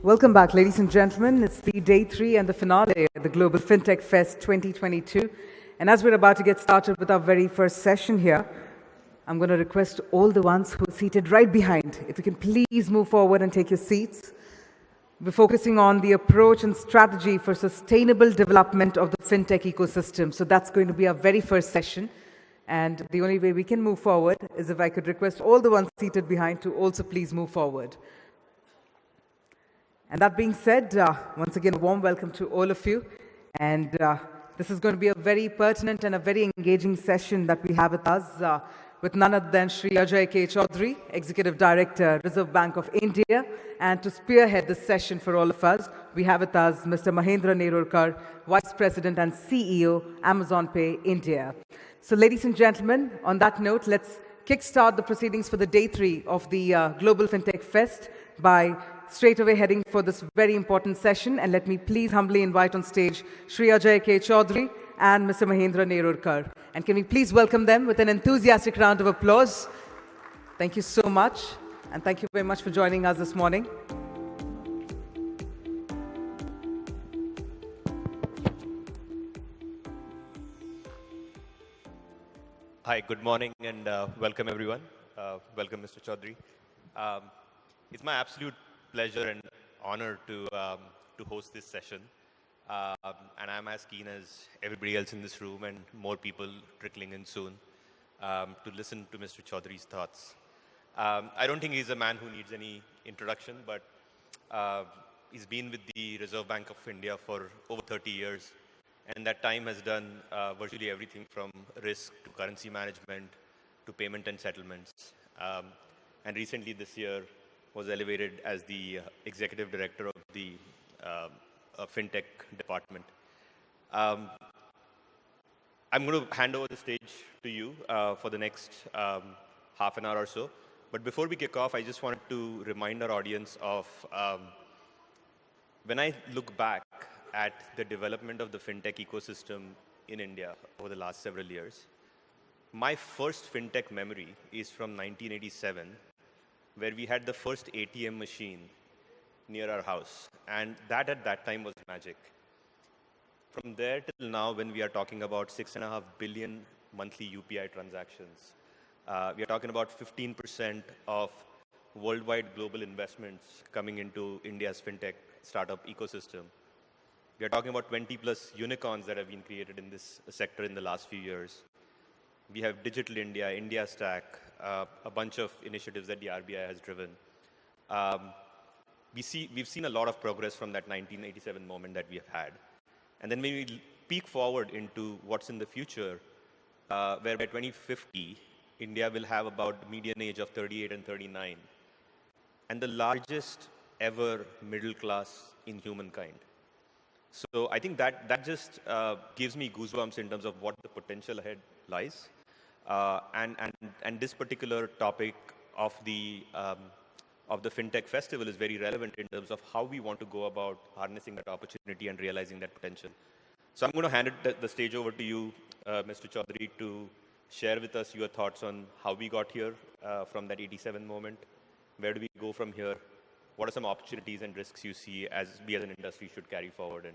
Welcome back, ladies and gentlemen. It's the day 3 and the finale at the Global Fintech Fest 2022. And as we're about to get started with our very first session here, I'm going to request all the ones who are seated right behind, if you can please move forward and take your seats. We're focusing on the approach and strategy for sustainable development of the fintech ecosystem. So that's going to be our very first session. And the only way we can move forward is if I could request all the ones seated behind to also please move forward. And that being said, once again, a warm welcome to all of you. And this is going to be a very pertinent and a very engaging session that we have with us, with none other than Shri Ajay Choudhary, Executive Director, Reserve Bank of India. And to spearhead this session for all of us, we have with us Mr. Mahendra Nerurkar, Vice President and CEO, Amazon Pay India. So ladies and gentlemen, on that note, let's kickstart the proceedings for the day 3 of the Global Fintech Fest by straight away heading for this very important session. And let me please humbly invite on stage Shri Ajay Choudhary and Mr. Mahendra Nerurkar. And can we please welcome them with an enthusiastic round of applause? Thank you so much. And thank you very much for joining us this morning. Hi, good morning and welcome everyone. Welcome Mr. Choudhary. It's my absolute pleasure and honor to host this session. And I'm as keen as everybody else in this room and more people trickling in soon to listen to Mr. Choudhary's thoughts. I don't think he's a man who needs any introduction, but he's been with the Reserve Bank of India for over 30 years. And that time has done virtually everything from risk to currency management to payment and settlements. And recently this year was elevated as the executive director of the Fintech department. I'm going to hand over the stage to you for the next half an hour or so. But before we kick off, I just wanted to remind our audience of when I look back at the development of the fintech ecosystem in India over the last several years. My first fintech memory is from 1987, where we had the first ATM machine near our house. And that at that time was magic. From there till now, when we are talking about 6.5 billion monthly UPI transactions, we are talking about 15% of worldwide global investments coming into India's fintech startup ecosystem. We are talking about 20 plus unicorns that have been created in this sector in the last few years. We have Digital India, India Stack, a bunch of initiatives that the RBI has driven. We've seen a lot of progress from that 1987 moment that we have had. And then when we peek forward into what's in the future, where by 2050, India will have about a median age of 38 and 39, and the largest ever middle class in humankind. So I think that just gives me goosebumps in terms of what the potential ahead lies. And this particular topic of the FinTech Festival is very relevant in terms of how we want to go about harnessing that opportunity and realizing that potential. So I'm going to hand the stage over to you, Mr. Choudhary, to share with us your thoughts on how we got here from that 87 moment. Where do we go from here? What are some opportunities and risks you see as we as an industry should carry forward and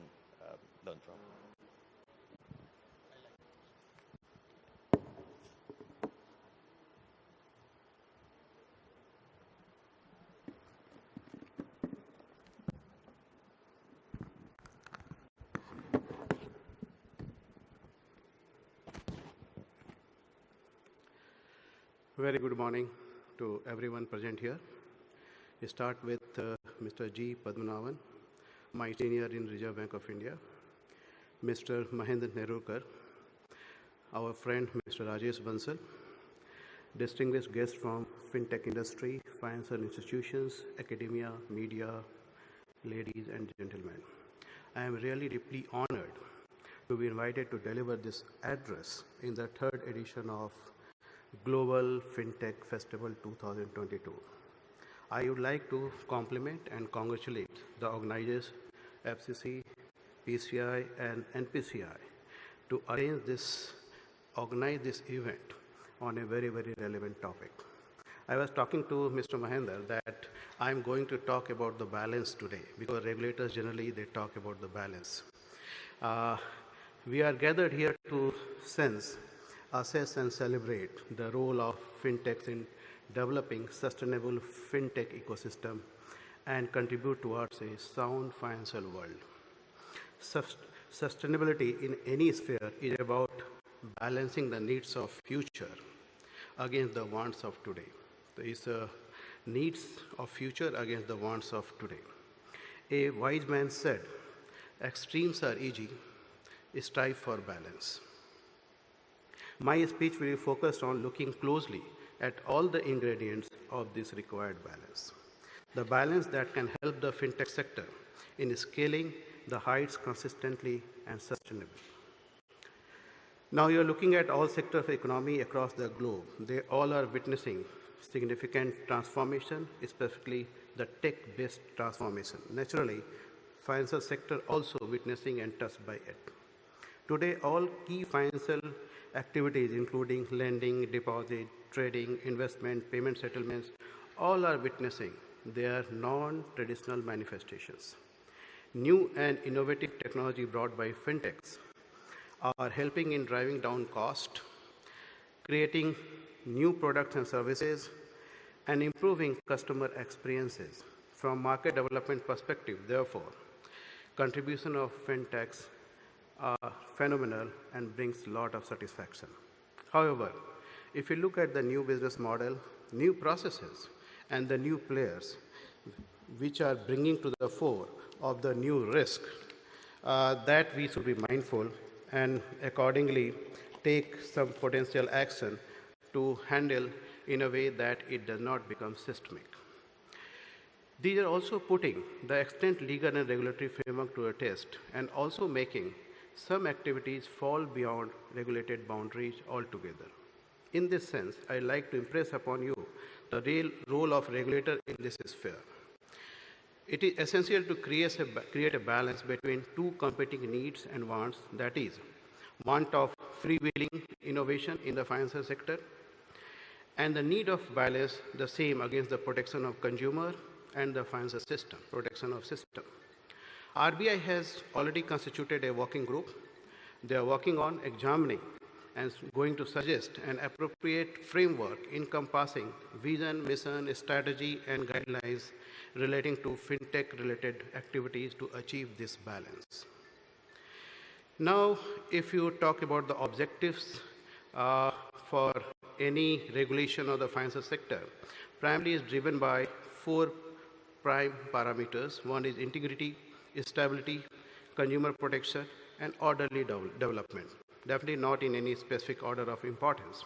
learn from? Very good morning to everyone present here. We start with Mr. G. Padmanabhan, my senior in Reserve Bank of India, Mr. Mahendra Nerurkar, our friend Mr. Rajesh Bansal, distinguished guests from fintech industry, financial institutions, academia, media, ladies and gentlemen. I am really deeply honored to be invited to deliver this address in the 3rd edition of Global Fintech Festival 2022. I would like to compliment and congratulate the organizers, FCC, PCI, and NPCI, to organize this event on a very, very relevant topic. I was talking to Mr. Mahendra that I'm going to talk about the balance today because regulators generally they talk about the balance. Uh, we are gathered here to sense, assess and celebrate the role of fintechs in developing sustainable fintech ecosystem and contribute towards a sound financial world. Sustainability in any sphere is about balancing the needs of future against the wants of today. There is needs of future against the wants of today. A wise man said, extremes are easy, strive for balance. My speech will be focused on looking closely at all the ingredients of this required balance. The balance that can help the fintech sector in scaling the heights consistently and sustainably. Now you're looking at all sectors of economy across the globe. They all are witnessing significant transformation, especially the tech-based transformation. Naturally, financial sector also witnessing and touched by it. Today, all key financial activities, including lending, deposit, trading, investment, payment settlements, all are witnessing their non-traditional manifestations. New and innovative technology brought by fintechs are helping in driving down cost, creating new products and services, and improving customer experiences. From market development perspective, therefore, contribution of fintechs are phenomenal and brings a lot of satisfaction. However, if you look at the new business model, new processes, and the new players which are bringing to the fore of the new risk, that we should be mindful and accordingly take some potential action to handle in a way that it does not become systemic. These are also putting the extent legal and regulatory framework to a test and also making some activities fall beyond regulated boundaries altogether. In this sense, I'd like to impress upon you the real role of regulator in this sphere. It is essential to create a balance between two competing needs and wants, that is, want of freewheeling innovation in the financial sector and the need of balance the same against the protection of consumer and the financial system, protection of system. RBI has already constituted a working group. They are working on examining and going to suggest an appropriate framework encompassing vision, mission, strategy, and guidelines relating to fintech-related activities to achieve this balance. Now, if you talk about the objectives for any regulation of the financial sector, primarily is driven by four prime parameters. One is integrity, stability, consumer protection, and orderly development. Definitely not in any specific order of importance.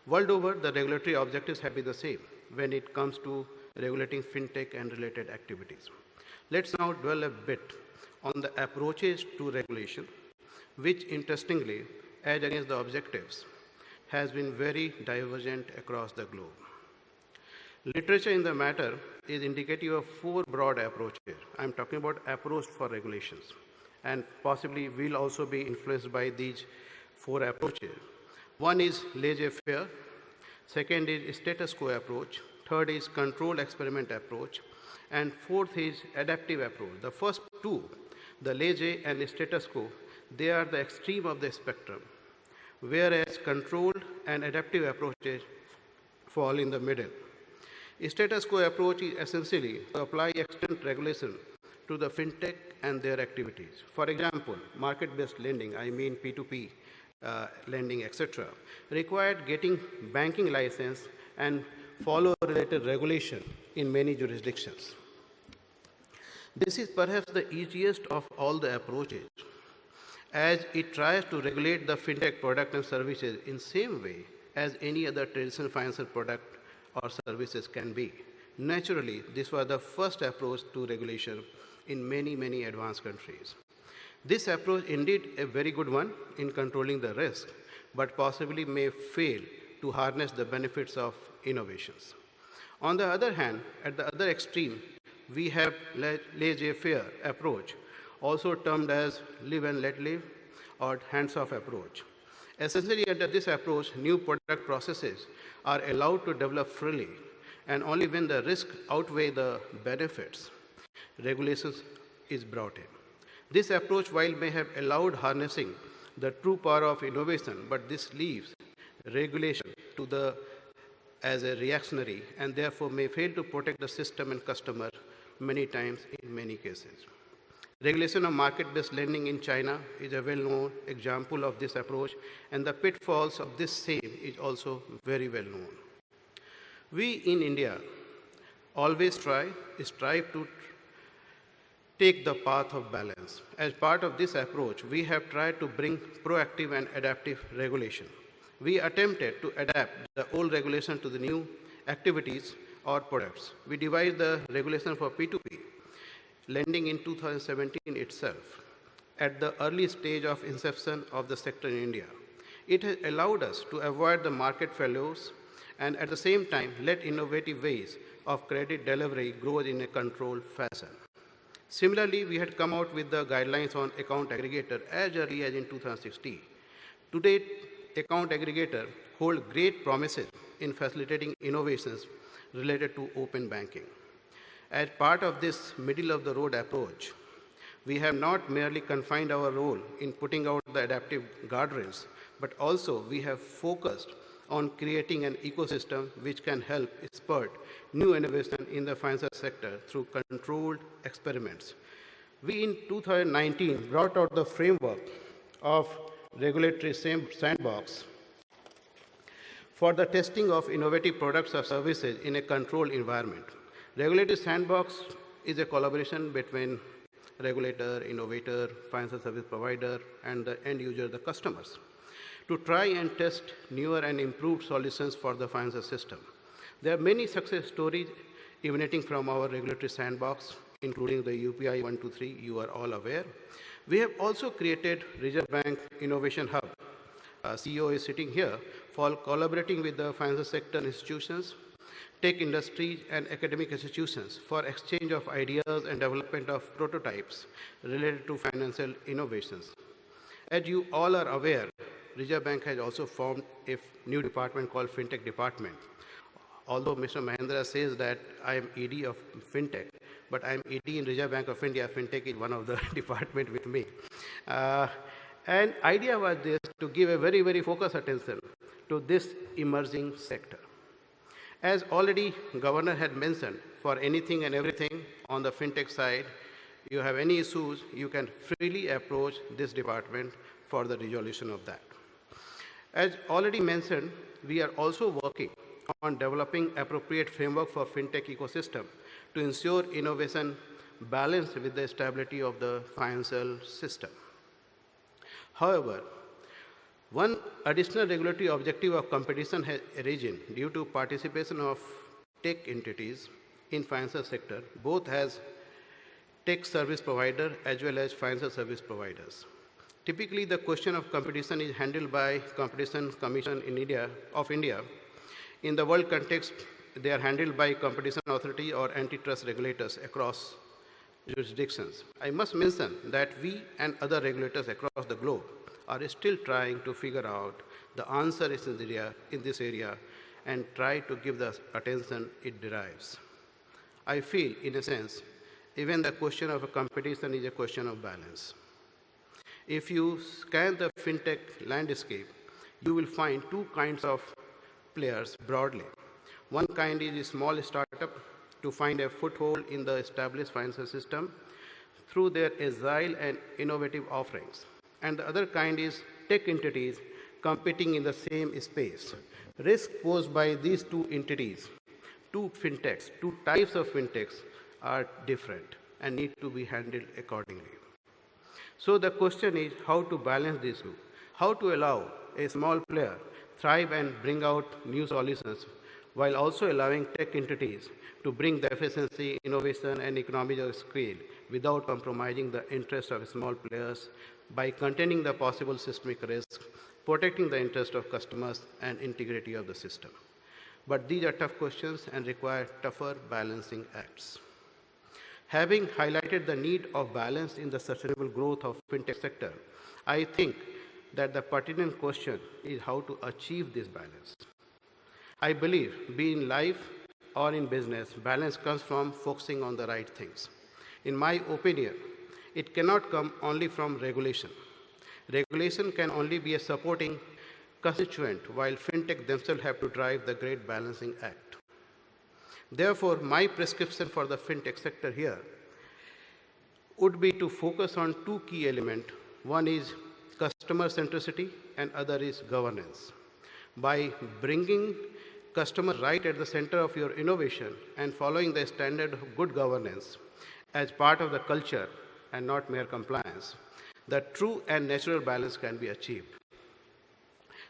World over, the regulatory objectives have been the same when it comes to regulating fintech and related activities. Let's now dwell a bit on the approaches to regulation, which interestingly, as against the objectives, has been very divergent across the globe. Literature in the matter is indicative of four broad approaches. I'm talking about approach for regulations, and possibly will also be influenced by these four approaches. One is laissez-faire, second is status quo approach, third is controlled experiment approach, and fourth is adaptive approach. The first two, the laissez and status quo, they are the extreme of the spectrum, whereas controlled and adaptive approaches fall in the middle. A status quo approach is essentially to apply extent regulation to the fintech and their activities. For example, market-based lending, I mean P2P lending, etc., required getting banking license and follow related regulation in many jurisdictions. This is perhaps the easiest of all the approaches, as it tries to regulate the fintech product and services in same way as any other traditional financial product or services can be. Naturally, this was the first approach to regulation in many, many advanced countries. This approach indeed a very good one in controlling the risk, but possibly may fail to harness the benefits of innovations. On the other hand, at the other extreme, we have laissez-faire approach, also termed as live and let live or hands-off approach. Essentially, under this approach, new product processes are allowed to develop freely and only when the risk outweigh the benefits, regulations is brought in. This approach, while may have allowed harnessing the true power of innovation, but this leaves regulation to the as a reactionary and therefore may fail to protect the system and customer many times in many cases. Regulation of market-based lending in China is a well-known example of this approach, and the pitfalls of this same is also very well known. We in India always strive to take the path of balance. As part of this approach, we have tried to bring proactive and adaptive regulation. We attempted to adapt the old regulation to the new activities or products. We devised the regulation for P2P lending in 2017 itself, at the early stage of inception of the sector in India. It has allowed us to avoid the market failures and at the same time let innovative ways of credit delivery grow in a controlled fashion. Similarly, we had come out with the guidelines on account aggregator as early as in 2016. Today, account aggregator hold great promises in facilitating innovations related to open banking. As part of this middle-of-the-road approach, we have not merely confined our role in putting out the adaptive guardrails, but also we have focused on creating an ecosystem which can help spur new innovation in the financial sector through controlled experiments. We in 2019 brought out the framework of regulatory sandbox for the testing of innovative products or services in a controlled environment. Regulatory sandbox is a collaboration between regulator, innovator, financial service provider, and the end user, the customers, to try and test newer and improved solutions for the financial system. There are many success stories emanating from our regulatory sandbox, including the UPI 123, you are all aware. We have also created Reserve Bank Innovation Hub. CEO is sitting here for collaborating with the financial sector institutions, tech industries, and academic institutions for exchange of ideas and development of prototypes related to financial innovations. As you all are aware, Reserve Bank has also formed a new department called Fintech department. Although Mr. Mahendra says that I am ED of Fintech, but I am ED in Reserve Bank of India. Fintech is one of the department with me. And idea was this, to give a very, very focused attention to this emerging sector. As already Governor had mentioned, for anything and everything on the Fintech side, you have any issues, you can freely approach this department for the resolution of that. As already mentioned, we are also working on developing appropriate framework for Fintech ecosystem to ensure innovation balanced with the stability of the financial system. However, one additional regulatory objective of competition has arisen due to participation of tech entities in financial sector, both as tech service provider as well as financial service providers. Typically, the question of competition is handled by Competition Commission in India. In the world context, they are handled by competition authority or antitrust regulators across jurisdictions. I must mention that we and other regulators across the globe are still trying to figure out the answer in this area and try to give the attention it derives. I feel, in a sense, even the question of a competition is a question of balance. If you scan the fintech landscape, you will find two kinds of players broadly. One kind is a small startup to find a foothold in the established financial system through their agile and innovative offerings. And the other kind is tech entities competing in the same space. Risk posed by these two entities, two fintechs, two types of fintechs are different and need to be handled accordingly. So the question is how to balance these two, how to allow a small player thrive and bring out new solutions while also allowing tech entities to bring the efficiency, innovation, and economies of scale without compromising the interests of small players by containing the possible systemic risks, protecting the interest of customers, and integrity of the system. But these are tough questions and require tougher balancing acts. Having highlighted the need of balance in the sustainable growth of fintech sector, I think that the pertinent question is how to achieve this balance. I believe being life or in business, balance comes from focusing on the right things. In my opinion, it cannot come only from regulation. Regulation can only be a supporting constituent, while fintech themselves have to drive the great balancing act. Therefore, my prescription for the fintech sector here would be to focus on two key elements. One is customer centricity and other is governance. By bringing customer right at the center of your innovation and following the standard of good governance as part of the culture and not mere compliance, the true and natural balance can be achieved.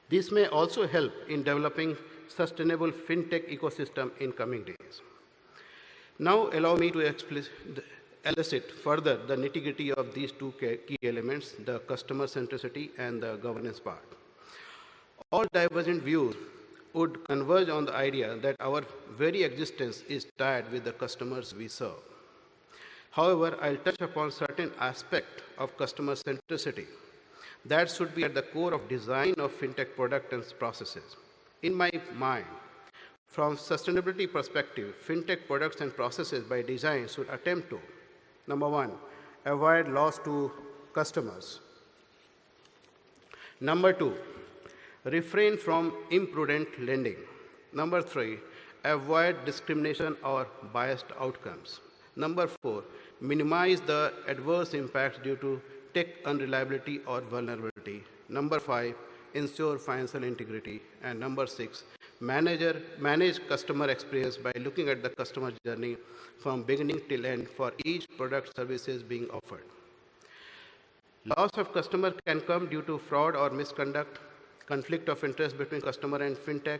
This may also help in developing sustainable fintech ecosystem in coming days. Now allow me to elicit further the nitty-gritty of these two key elements, the customer centricity and the governance part. All divergent views would converge on the idea that our very existence is tied with the customers we serve. However, I'll touch upon certain aspects of customer centricity that should be at the core of design of fintech product and processes. In my mind, from sustainability perspective, fintech products and processes by design should attempt to, number one, avoid loss to customers. Number two, refrain from imprudent lending. Number three, avoid discrimination or biased outcomes. Number four, minimize the adverse impacts due to tech unreliability or vulnerability. Number five, ensure financial integrity. And number six, manage customer experience by looking at the customer journey from beginning till end for each product services being offered. Loss of customer can come due to fraud or misconduct, conflict of interest between customer and fintech,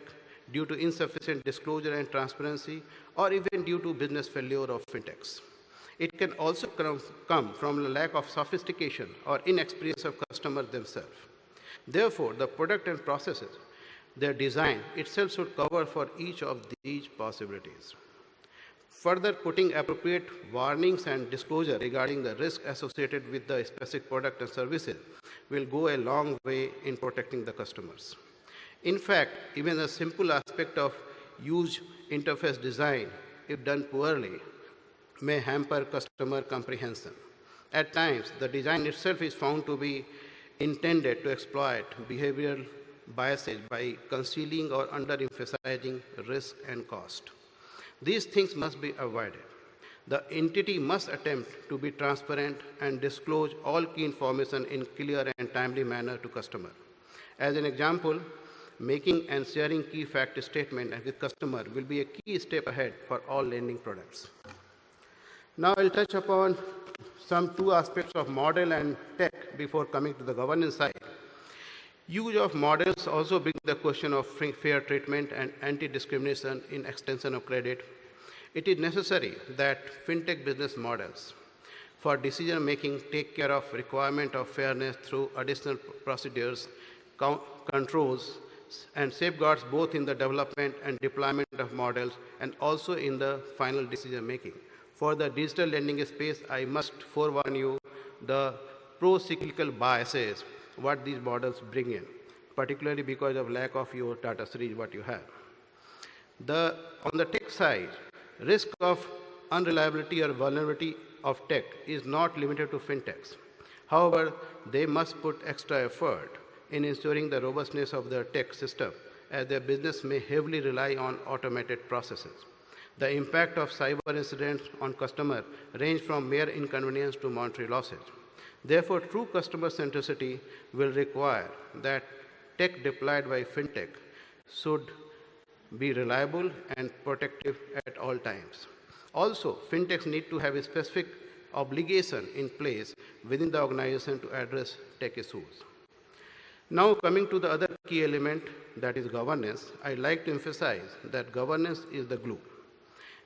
due to insufficient disclosure and transparency, or even due to business failure of fintechs. It can also come from the lack of sophistication or inexperience of customers themselves. Therefore, the product and processes, their design itself should cover for each of these possibilities. Further, putting appropriate warnings and disclosure regarding the risk associated with the specific product and services will go a long way in protecting the customers. In fact, even a simple aspect of user interface design, if done poorly, may hamper customer comprehension. At times, the design itself is found to be intended to exploit behavioral biases by concealing or underemphasizing risk and cost. These things must be avoided. The entity must attempt to be transparent and disclose all key information in clear and timely manner to customer. As an example, making and sharing key fact statement with customer will be a key step ahead for all lending products. Now I'll touch upon some two aspects of model and tech before coming to the governance side. Use of models also brings the question of fair treatment and anti-discrimination in extension of credit. It is necessary that fintech business models for decision making take care of requirement of fairness through additional procedures, controls, and safeguards both in the development and deployment of models and also in the final decision making. For the digital lending space, I must forewarn you the pro-cyclical biases what these models bring in, particularly because of lack of your data series what you have. On the tech side, risk of unreliability or vulnerability of tech is not limited to fintechs. However, they must put extra effort in ensuring the robustness of their tech system, as their business may heavily rely on automated processes. The impact of cyber incidents on customer range from mere inconvenience to monetary losses. Therefore, true customer centricity will require that tech deployed by fintech should be reliable and protective at all times. Also, fintechs need to have a specific obligation in place within the organization to address tech issues. Now, coming to the other key element, that is governance, I'd like to emphasize that governance is the glue.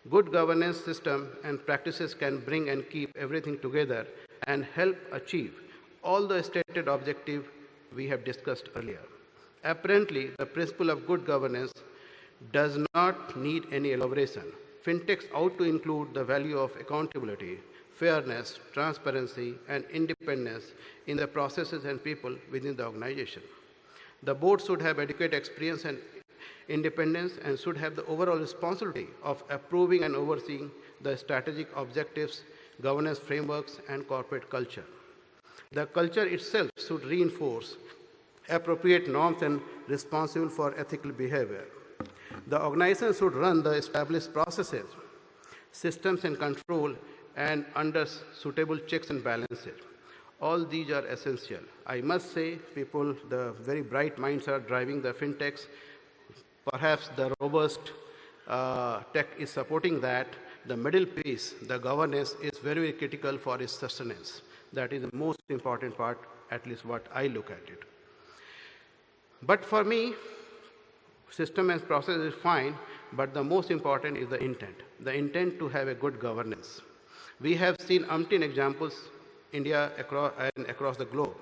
Good governance system and practices can bring and keep everything together and help achieve all the stated objectives we have discussed earlier. Apparently, the principle of good governance does not need any elaboration. Fintechs ought to include the value of accountability, fairness, transparency, and independence in the processes and people within the organization. The board should have adequate experience and independence, and should have the overall responsibility of approving and overseeing the strategic objectives, governance frameworks, and corporate culture. The culture itself should reinforce appropriate norms and responsible for ethical behavior. The organization should run the established processes, systems, and control and under suitable checks and balances. All these are essential. I must say, people, the very bright minds are driving the fintechs. Perhaps the robust tech is supporting that. The middle piece, the governance, is very, very critical for its sustenance. That is the most important part, at least what I look at it. But for me, system and process is fine, but the most important is the intent to have a good governance. We have seen umpteen examples, India and across the globe,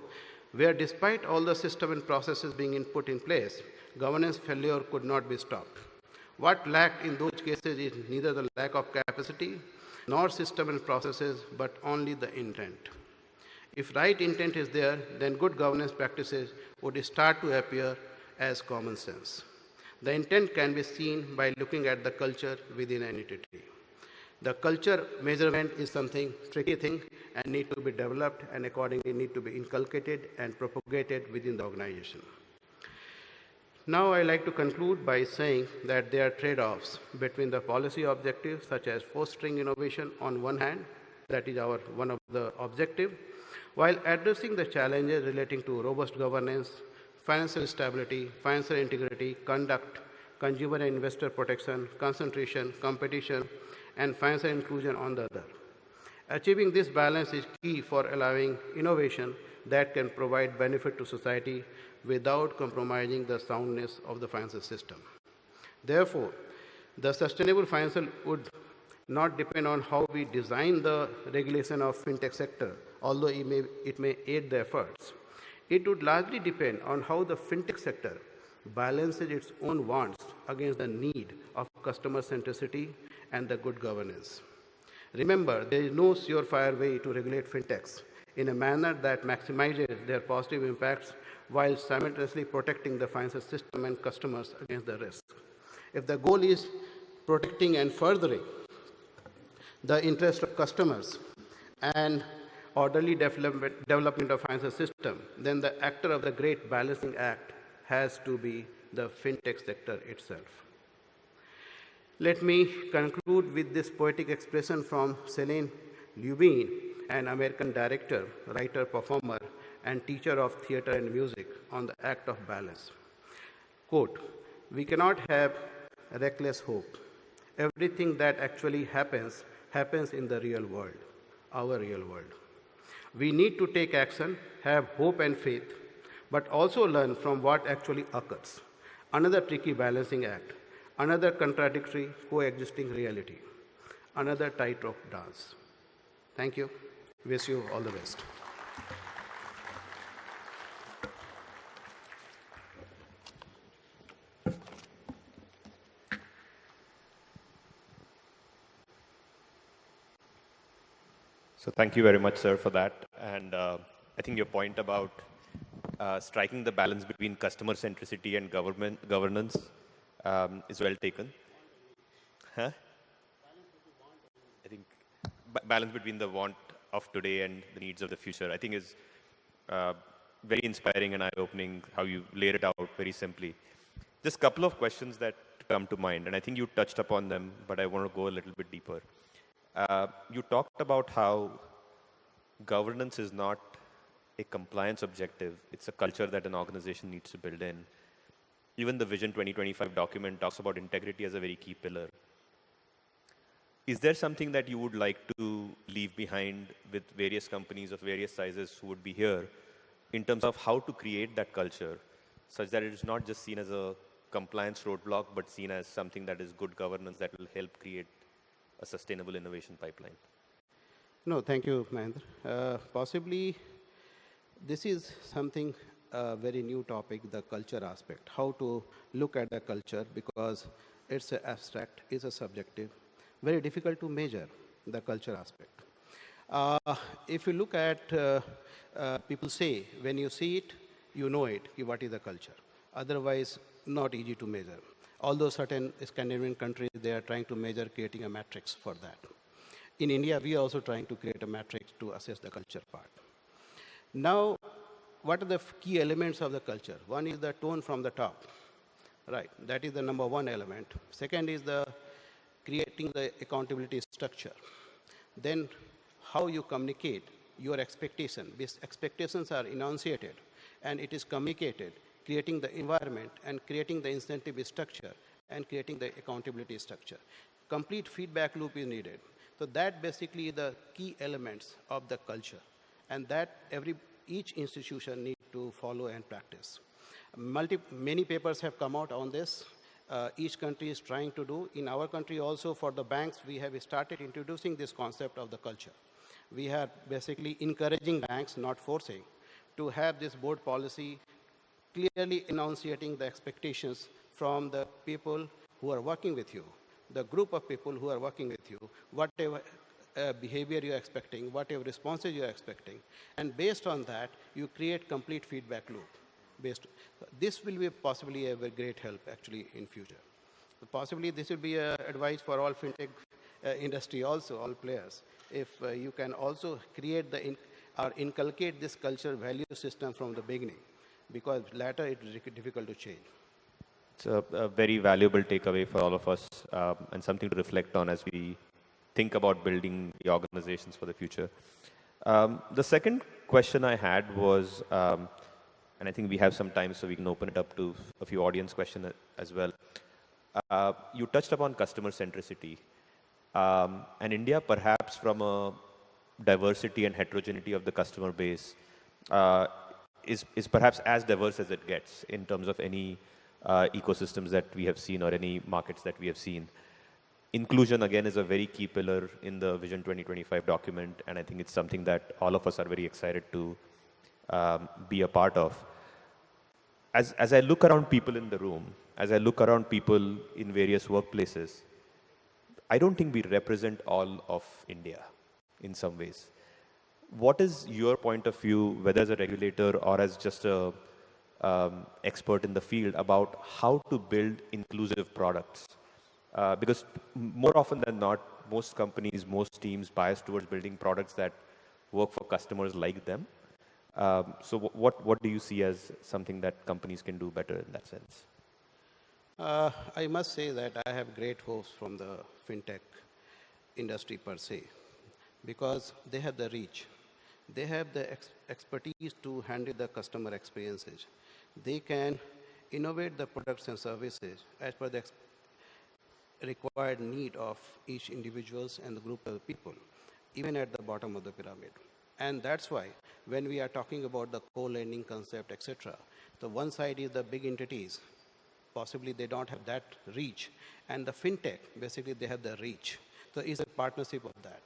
where despite all the system and processes being put in place, governance failure could not be stopped. What lacked in those cases is neither the lack of capacity nor system and processes, but only the intent. If right intent is there, then good governance practices would start to appear as common sense. The intent can be seen by looking at the culture within an entity. The culture measurement is something tricky thing and need to be developed and accordingly need to be inculcated and propagated within the organization. Now I like to conclude by saying that there are trade-offs between the policy objectives such as fostering innovation on one hand, that is our one of the objective, while addressing the challenges relating to robust governance, financial stability, financial integrity, conduct, consumer and investor protection, concentration, competition, and financial inclusion on the other. Achieving this balance is key for allowing innovation that can provide benefit to society without compromising the soundness of the financial system. Therefore, the sustainable financial would not depend on how we design the regulation of fintech sector, although it may aid the efforts. It would largely depend on how the fintech sector balances its own wants against the need of customer centricity and the good governance. Remember, there is no surefire way to regulate fintechs in a manner that maximizes their positive impacts while simultaneously protecting the financial system and customers against the risk. If the goal is protecting and furthering the interest of customers and orderly development of financial system, then the actor of the great balancing act has to be the fintech sector itself. Let me conclude with this poetic expression from Celine Lubin, an American director, writer, performer, and teacher of theater and music on the act of balance. Quote, "We cannot have reckless hope. Everything that actually happens in the real world, our real world. We need to take action, have hope and faith, but also learn from what actually occurs. Another tricky balancing act, another contradictory coexisting reality, another tightrope dance." Thank you. Wish you all the best. So thank you very much, sir, for that. And I think your point about striking the balance between customer centricity and governance is well taken. Huh? I think balance between the want of today and the needs of the future, I think is very inspiring and eye-opening how you laid it out very simply. Just a couple of questions that come to mind, and I think you touched upon them, but I want to go a little bit deeper. You talked about how governance is not a compliance objective. It's a culture that an organization needs to build in. Even the Vision 2025 document talks about integrity as a very key pillar. Is there something that you would like to leave behind with various companies of various sizes who would be here in terms of how to create that culture such that it is not just seen as a compliance roadblock, but seen as something that is good governance that will help create a sustainable innovation pipeline? No, thank you, Mahendra. Possibly, this is something very new topic, the culture aspect. How to look at the culture, because it's a abstract, it's a subjective, very difficult to measure the culture aspect. If you look at, people say, when you see it, you know it, what is the culture. Otherwise, not easy to measure. Although certain Scandinavian countries, they are trying to measure creating a matrix for that. In India, we are also trying to create a matrix to assess the culture part. Now, what are the key elements of the culture? One is the tone from the top, right? That is the number one element. Second is the creating the accountability structure. Then how you communicate your expectation. These expectations are enunciated and it is communicated, creating the environment and creating the incentive structure and creating the accountability structure. Complete feedback loop is needed. So that basically is the key elements of the culture, and that each institution needs to follow and practice. Many papers have come out on this. Each country is trying to do. In our country also, for the banks, we have started introducing this concept of the culture. We are basically encouraging banks, not forcing, to have this board policy clearly enunciating the expectations from the people who are working with you, the group of people who are working with you, whatever behavior you're expecting, whatever responses you're expecting. And based on that, you create complete feedback loop. This will be possibly a very great help actually in future. Possibly this will be advice for all fintech industry also, all players. If you can also create or inculcate this culture value system from the beginning, because later it is difficult to change. It's a very valuable takeaway for all of us and something to reflect on as we think about building the organizations for the future. The second question I had was, and I think we have some time so we can open it up to a few audience questions as well. You touched upon customer centricity. And India, perhaps from a diversity and heterogeneity of the customer base, is perhaps as diverse as it gets in terms of any ecosystems that we have seen or any markets that we have seen. Inclusion, again, is a very key pillar in the Vision 2025 document, and I think it's something that all of us are very excited to be a part of. As I look around people in the room, as I look around people in various workplaces, I don't think we represent all of India in some ways. What is your point of view, whether as a regulator or as just a expert in the field, about how to build inclusive products? Because more often than not, most companies, most teams bias towards building products that work for customers like them. So what do you see as something that companies can do better in that sense? I must say that I have great hopes from the fintech industry per se, because they have the reach. They have the expertise to handle the customer experiences. They can innovate the products and services as per the required need of each individuals and the group of people, even at the bottom of the pyramid. And that's why when we are talking about the co-lending concept, etc., the one side is the big entities. Possibly they don't have that reach. And the fintech, basically they have the reach. So it's a partnership of that.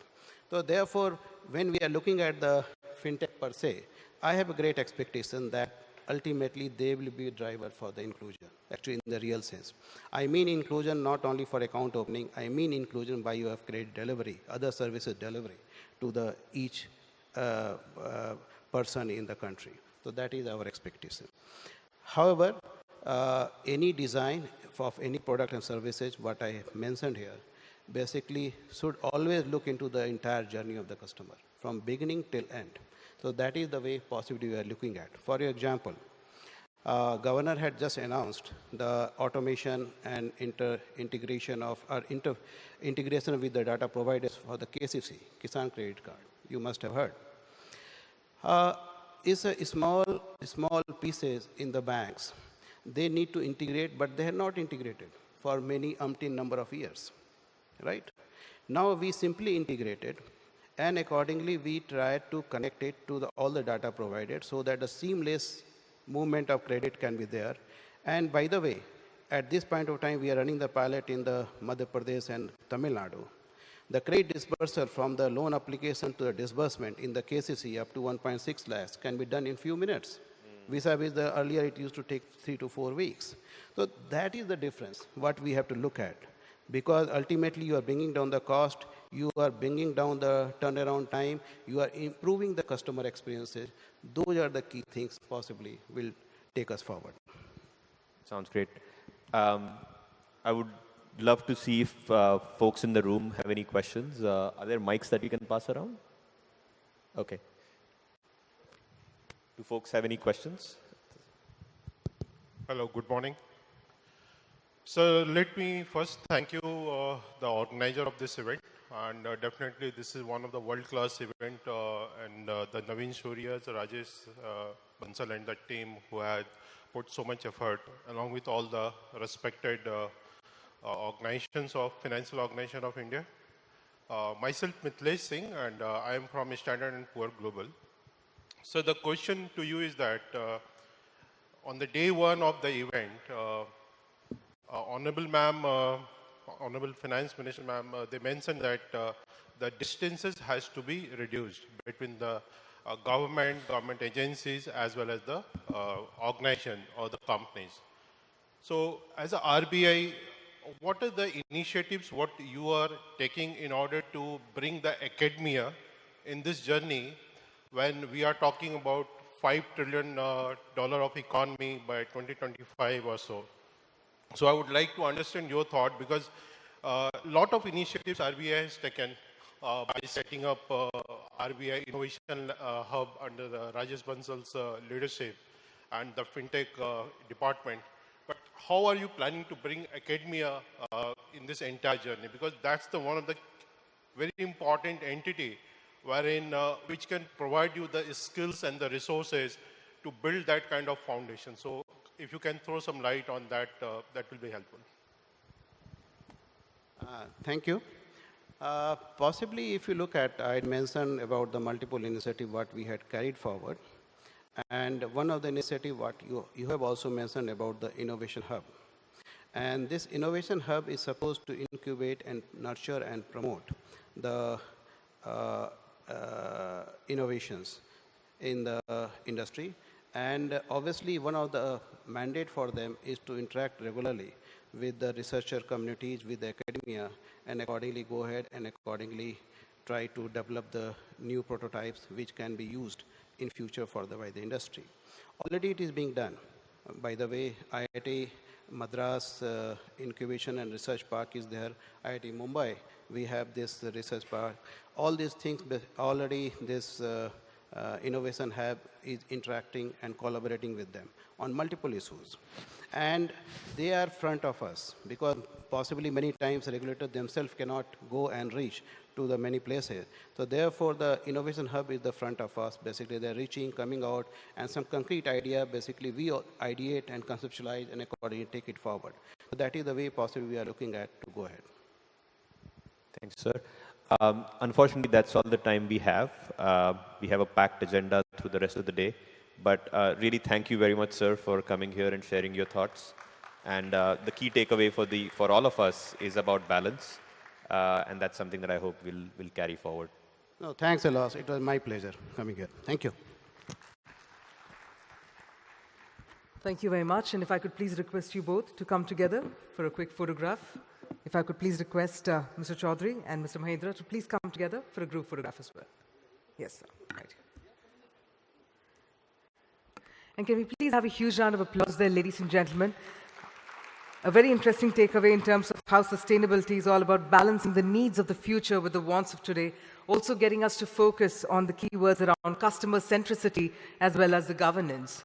So therefore, when we are looking at the fintech per se, I have a great expectation that ultimately they will be a driver for the inclusion, actually in the real sense. I mean inclusion not only for account opening, I mean inclusion by you have credit delivery, other services delivery to the each person in the country. So that is our expectation. However, any design of any product and services, what I mentioned here, basically should always look into the entire journey of the customer, from beginning till end. So that is the way possibly we are looking at. For example, Governor had just announced the automation and integration with the data providers for the KCC, Kisan Credit Card. You must have heard. It's a small pieces in the banks. They need to integrate, but they are not integrated for many umpteen number of years, right? Now we simply integrated, and accordingly we try to connect it to all the data provided so that a seamless movement of credit can be there. And by the way, at this point of time, we are running the pilot in the Madhya Pradesh and Tamil Nadu. The credit disbursal from the loan application to the disbursement in the KCC up to 1.6 lakhs can be done in few minutes. Vis-a-vis the earlier it used to take 3 to 4 weeks. So that is the difference, what we have to look at. Because ultimately you are bringing down the cost, you are bringing down the turnaround time, you are improving the customer experiences. Those are the key things possibly will take us forward. Sounds great. I would love to see if folks in the room have any questions. Are there mics that we can pass around? Okay. Do folks have any questions? Hello, good morning. So let me first thank you, the organizer of this event. And definitely this is one of the world-class event and the Naveen Shuriyas, Rajesh Bansal and the team who had put so much effort along with all the respected organizations of Financial Organization of India. Myself Mithilesh Singh and I am from Standard & Poor Global. So the question to you is that on the day one of the event, Honorable Ma'am, Honorable Finance Minister Ma'am, they mentioned that the distances has to be reduced between the government agencies as well as the organization or the companies. So as a RBI, what are the initiatives what you are taking in order to bring the academia in this journey when we are talking about $5 trillion of economy by 2025 or so? So I would like to understand your thought because a lot of initiatives RBI has taken by setting up RBI Innovation Hub under Rajesh Bansal's leadership and the Fintech department. But how are you planning to bring academia in this entire journey? Because that's the one of the very important entity wherein which can provide you the skills and the resources to build that kind of foundation. So if you can throw some light on that, that will be helpful. Thank you. Possibly, if you look at, I mentioned about the multiple initiative what we had carried forward. And one of the initiative what you have also mentioned about the Innovation Hub. And this Innovation Hub is supposed to incubate and nurture and promote the innovations in the industry. And obviously, one of the mandate for them is to interact regularly with the researcher communities, with the academia, and accordingly go ahead and accordingly try to develop the new prototypes which can be used in future by the industry. Already it is being done. By the way, IIT Madras Incubation and Research Park is there. IIT Mumbai, we have this research park. All these things, already this Innovation Hub is interacting and collaborating with them on multiple issues. And they are front of us because possibly many times regulators themselves cannot go and reach to the many places. So therefore, the Innovation Hub is the front of us. Basically, they're reaching, coming out, and some concrete idea, basically we ideate and conceptualize and accordingly take it forward. So that is the way possibly we are looking at to go ahead. Thanks, sir. Unfortunately, that's all the time we have. We have a packed agenda through the rest of the day. But really, thank you very much, sir, for coming here and sharing your thoughts. And the key takeaway for all of us is about balance. And that's something that I hope we'll carry forward. No, thanks a lot. It was my pleasure coming here. Thank you. Thank you very much. And if I could please request you both to come together for a quick photograph. If I could please request Mr. Choudhary and Mr. Mahendra to please come together for a group photograph as well. Yes, sir. Right. And can we please have a huge round of applause there, ladies and gentlemen? A very interesting takeaway in terms of how sustainability is all about balancing the needs of the future with the wants of today, also getting us to focus on the keywords around customer centricity as well as the governance.